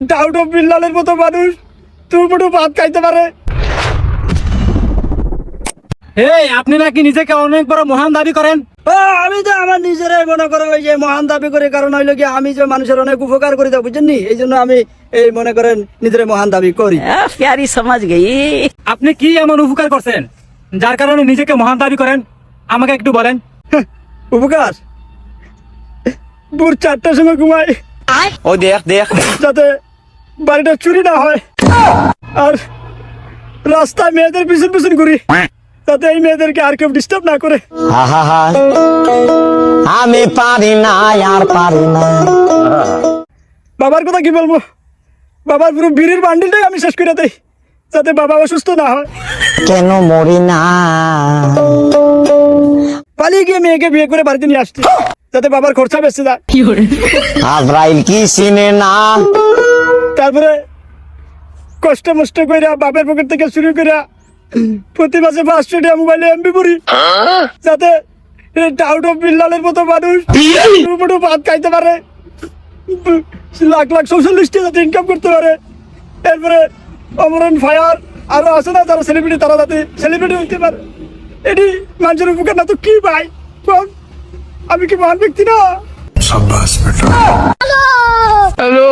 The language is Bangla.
ডাউট অফ বিল্লালের মতো মানুষ তোর মতো ভাত খাইতে পারে? এই আপনি নাকি নিজেকে অনেক বড় মহান দাবি করেন। আমি তো আমার নিজের মনে করো ওই যে মহান দাবি করি, কারণ হইলো কি আমি যে মানুষের অনেক উপকার করে দেবো বুঝছেন নি, এই জন্য আমি এই মনে করেন নিজের মহান দাবি করি। प्यारी समझ गई। আপনি কি এমন উপকার করছেন যার কারণে নিজেকে মহান দাবি করেন? আমাকে একটু বলেন। উপকার ভোর 4টার সময় ঘুমাই ओ देख देख যাতে বাড়িটা চুরি না হয়, আর রাস্তায় মেয়েদের পিছন পিছন ঘুরি যাতে এই মেয়েদেরকে আর কেউ ডিস্টার্ব না করে। আমি পারি না আর পারি না। বাবার কথা কি বলবো, বাবার পুরো বিড়ির বান্ডিলটাই আমি শেষ করে দেই যাতে বাবা অসুস্থ না হয়। কেন মরি না? পালিয়ে গিয়ে মেয়েকে বিয়ে করে বাড়িতে নিয়ে আসছি যাতে বাবার খরচা বেঁচে যায়। আজরাইল কি চিনে না? তারপরে কষ্ট মষ্ট কইরা বাপের পকেট থেকে শুরু কইরা প্রতি মাসে 500 টাকা মোবাইলে এমবি পড়ি যাতে ডাউট অফ বিল্লালের মতো মানুষ তোর মতো ভাত খাইতে পারে, লাখ লাখ 44 টাকা যাতে ইনকাম করতে পারে। এরপরে অমরন ফায়ার আরো আছে না যারা সেলিব্রিটি, তারা যাতে সেলিব্রিটি হইতে পারে। এটি মানুষের উপকার না তো কি ভাই বল? আমি কি মহান ব্যক্তি না? शाबाश बेटा। হ্যালো